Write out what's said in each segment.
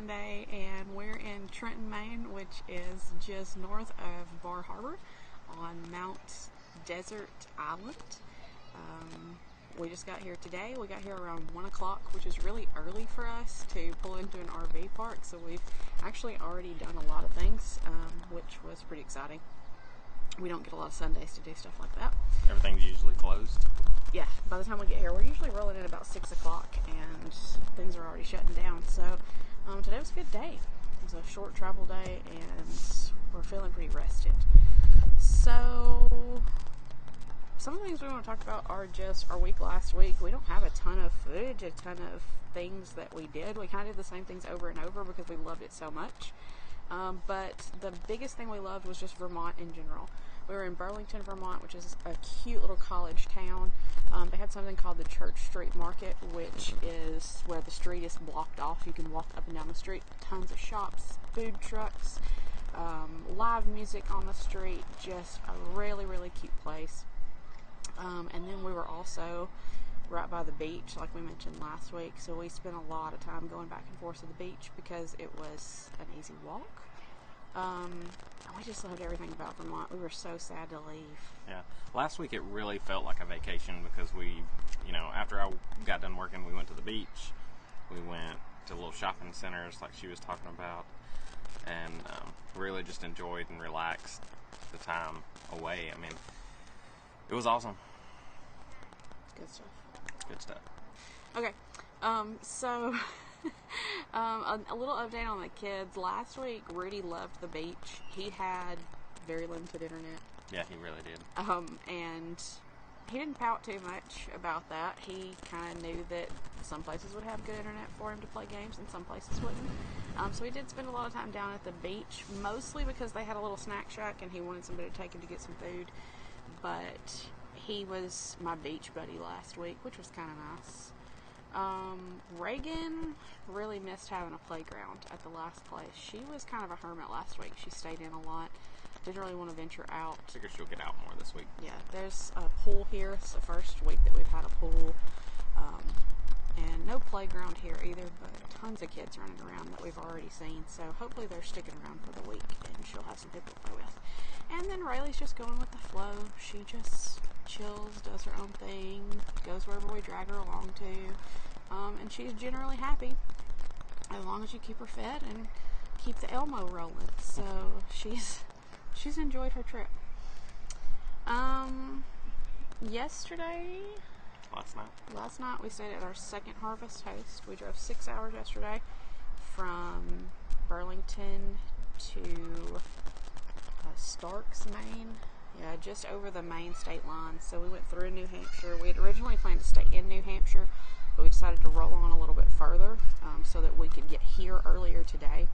Sunday, and we're in Trenton, Maine, which is just north of Bar Harbor on Mount Desert Island. We just got here today. We got here around 1 o'clock, which is really early for us to pull into an RV park, so we've actually already done a lot of things, which was pretty exciting. We don't get a lot of Sundays to do stuff like that. Everything's usually closed. Yeah, by the time we get here, we're usually rolling in about 6 o'clock, and things are already shutting down. So today was a good day. It was a short travel day, and we're feeling pretty rested. So some of the things we want to talk about are just our week last week. We don't have a ton of footage, a ton of things that we did. We kind of did the same things over and over because we loved it so much. But the biggest thing we loved was just Vermont in general. We were in Burlington, Vermont, which is a cute little college town. They had something called the Church Street Market, which is where the street is blocked off. You can walk up and down the street. Tons of shops, food trucks, live music on the street. Just a really, really cute place. And then we were also right by the beach, like we mentioned last week. So we spent a lot of time going back and forth to the beach because it was an easy walk. And we just loved everything about Vermont. We were so sad to leave. Yeah. Last week it really felt like a vacation because we, after I got done working, we went to the beach. We went to little shopping centers like she was talking about, and really just enjoyed and relaxed the time away. I mean, it was awesome. Good stuff. Good stuff. Okay. So a little update on the kids. Last week, Rudy loved the beach. He had very limited internet. Yeah, he really did. And he didn't pout too much about that. He kind of knew that some places would have good internet for him to play games and some places wouldn't. So he did spend a lot of time down at the beach, mostly because they had a little snack shack and he wanted somebody to take him to get some food. But he was my beach buddy last week, which was kind of nice. Reagan really missed having a playground at the last place. She was kind of a hermit last week. She stayed in a lot. Didn't really want to venture out. I figure she'll get out more this week. Yeah, there's a pool here. It's the first week that we've had a pool. And no playground here either, but tons of kids running around that we've already seen. So hopefully they're sticking around for the week and she'll have some people to play with. And then Rayleigh's just going with the flow. She just chills, does her own thing, goes wherever we drag her along to. And she's generally happy as long as you keep her fed and keep the Elmo rolling. So she's enjoyed her trip. Last night we stayed at our second Harvest Host. We drove 6 hours yesterday from Burlington to Starks, Maine. Yeah, just over the Maine state line. So we went through New Hampshire. We had originally planned to stay in New Hampshire, but we decided to roll on a little bit further so that we could get here earlier today.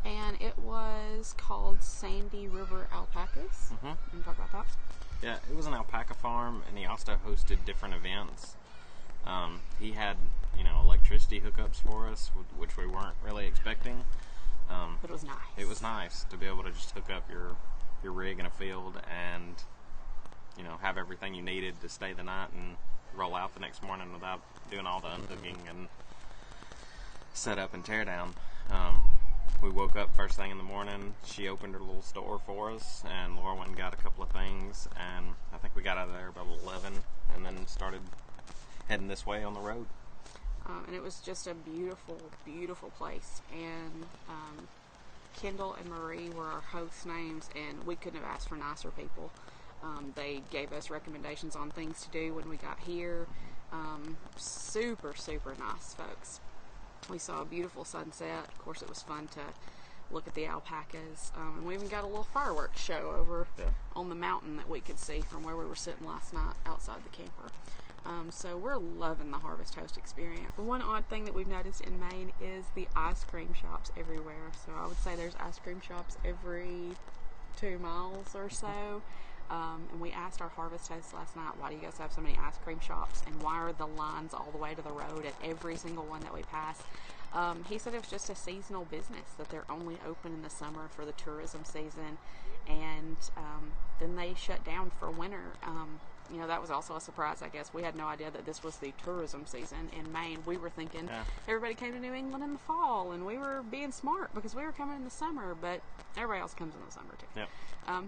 And it was called Sandy River Alpacas. Mm-hmm. Can you talk about that? Yeah, it was an alpaca farm, and he also hosted different events. He had, electricity hookups for us, which we weren't really expecting. But it was nice. It was nice to be able to just hook up your rig in a field and, have everything you needed to stay the night and roll out the next morning without doing all the unhooking and set up and tear down. We woke up first thing in the morning. She opened her little store for us, and Laura went and got a couple of things, and I think we got out of there about 11 and then started heading this way on the road. And it was just a beautiful, beautiful place. And Kendall and Marie were our host names, and we couldn't have asked for nicer people. They gave us recommendations on things to do when we got here. Super, super nice folks. We saw a beautiful sunset. Of course, it was fun to look at the alpacas. And we even got a little fireworks show over on the mountain that we could see from where we were sitting last night outside the camper. So we're loving the Harvest Host experience. The one odd thing that we've noticed in Maine is the ice cream shops everywhere. So I would say there's ice cream shops every 2 miles or so. And we asked our Harvest Host last night, why do you guys have so many ice cream shops, and why are the lines all the way to the road at every single one that we pass? He said it was just a seasonal business, that they're only open in the summer for the tourism season, and then they shut down for winter. you know, that was also a surprise, I guess. We had no idea that this was the tourism season in Maine. We were thinking everybody came to New England in the fall, and we were being smart because we were coming in the summer, but everybody else comes in the summer too. Yep.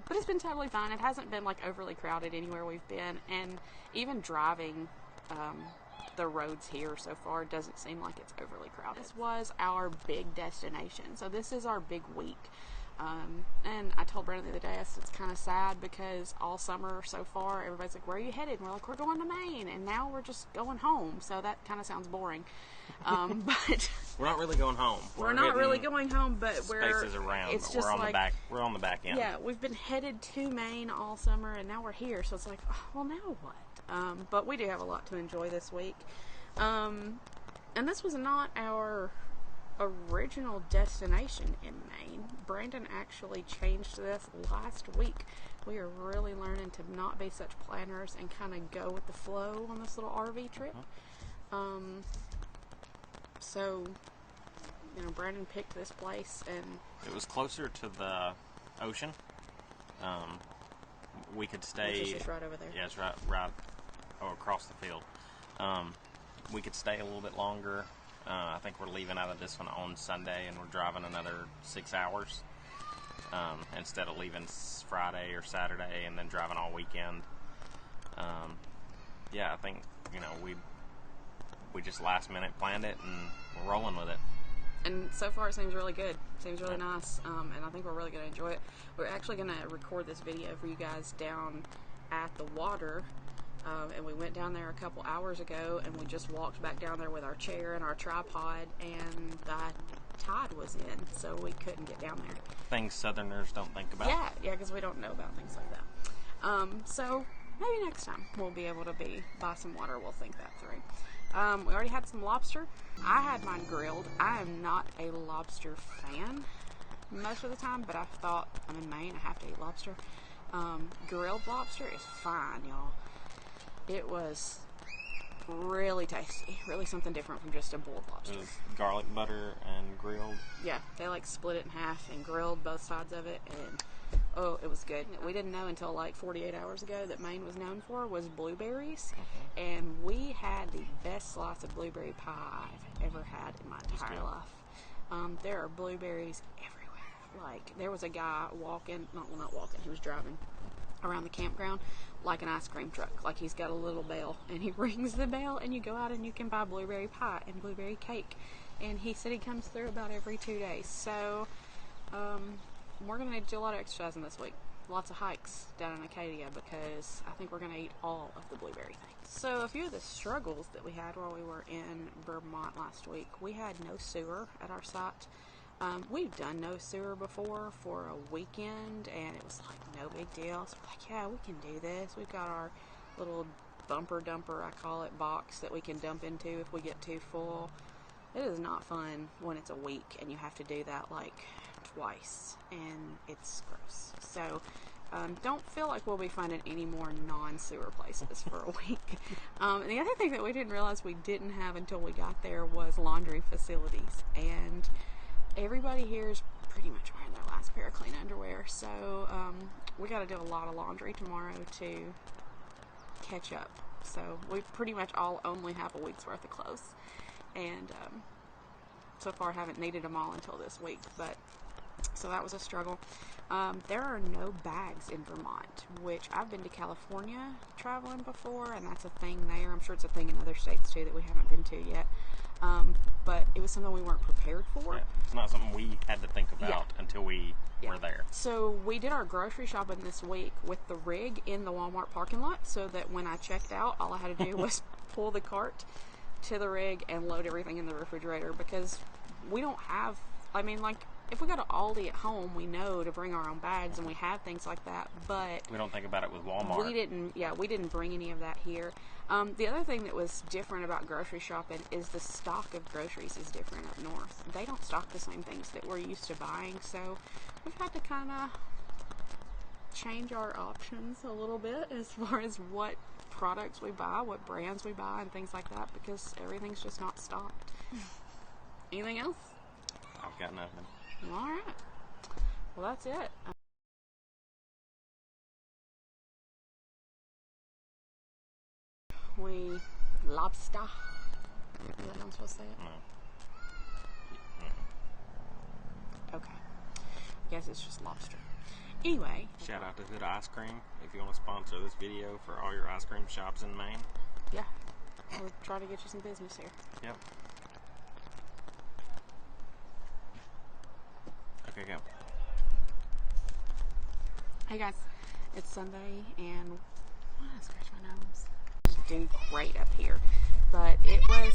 But it's been totally fine. It hasn't been like overly crowded anywhere we've been, and even driving the roads here so far doesn't seem like it's overly crowded. This was our big destination, so this is our big week. And I told Brandon the other day, it's kind of sad because all summer so far, everybody's like, where are you headed? And we're like, we're going to Maine, and now we're just going home. So that kind of sounds boring. But we're not really going home. We're not really going home, but spaces around. It's but just we're on like, the back. We're on the back end. Yeah, we've been headed to Maine all summer, and now we're here. So it's like, oh, well, now what? But we do have a lot to enjoy this week. And this was not our original destination in Maine. Brandon actually changed this last week. We are really learning to not be such planners and kind of go with the flow on this little RV trip. So, you know, Brandon picked this place, and it was closer to the ocean. We could stay. Which is just right over there. Yeah, it's right across the field. We could stay a little bit longer. I think we're leaving out of this one on Sunday, and we're driving another 6 hours instead of leaving Friday or Saturday and then driving all weekend. Yeah, I think, you know, we just last minute planned it, and we're rolling with it. And so far it seems really good. It seems really nice, and I think we're really going to enjoy it. We're actually going to record this video for you guys down at the water. And we went down there a couple hours ago, and we just walked back down there with our chair and our tripod, and the tide was in, so we couldn't get down there. Things Southerners don't think about. Yeah, because we don't know about things like that. So maybe next time we'll be able to buy some water. We'll think that through. We already had some lobster. I had mine grilled. I am not a lobster fan most of the time, but I thought, I'm in Maine, I have to eat lobster. Grilled lobster is fine, y'all. It was really tasty. Really something different from just a boiled lobster. It was garlic butter and grilled. Yeah, they like split it in half and grilled both sides of it, and oh, it was good. We didn't know until like 48 hours ago that Maine was known for was blueberries, and we had the best slice of blueberry pie I've ever had in my entire life. There are blueberries everywhere. Like, there was a guy he was driving around the campground like an ice cream truck. Like, he's got a little bell, and he rings the bell, and you go out and you can buy blueberry pie and blueberry cake. And he said he comes through about every 2 days. So we're going to need to do a lot of exercising this week. Lots of hikes down in Acadia, because I think we're going to eat all of the blueberry things. So a few of the struggles that we had while we were in Vermont last week, we had no sewer at our site. We've done no sewer before for a weekend, and it was like no big deal. So we're like, yeah, we can do this. We've got our little bumper dumper, I call it, box that we can dump into if we get too full. It is not fun when it's a week and you have to do that like twice, and it's gross. So don't feel like we'll be finding any more non-sewer places for a week. And the other thing that we didn't realize we didn't have until we got there was laundry facilities, and everybody here is pretty much wearing their last pair of clean underwear, so we got to do a lot of laundry tomorrow to catch up. So we pretty much all only have a week's worth of clothes, and so far haven't needed them all until this week, but so that was a struggle. There are no bags in Vermont, which I've been to California traveling before, and that's a thing there. I'm sure it's a thing in other states too that we haven't been to yet. But it was something we weren't prepared for. Yeah, it's not something we had to think about until we were there. So we did our grocery shopping this week with the rig in the Walmart parking lot, so that when I checked out, all I had to do was pull the cart to the rig and load everything in the refrigerator, because we don't have, I mean, like, if we go to Aldi at home, we know to bring our own bags, and we have things like that, but we don't think about it with Walmart. We didn't bring any of that here. The other thing that was different about grocery shopping is the stock of groceries is different up north. They don't stock the same things that we're used to buying, so we've had to kind of change our options a little bit as far as what products we buy, what brands we buy, and things like that, because everything's just not stocked. Anything else? I've got nothing. All right. Well, that's it. we lobster. Is that how I'm supposed to say it? No. Okay. I guess it's just lobster. Anyway. Shout out to Hood Ice Cream if you want to sponsor this video for all your ice cream shops in Maine. Yeah. We'll try to get you some business here. Yep. Okay, go. Hey guys, it's Sunday and why did I scratch my nose? It's doing great up here, but it was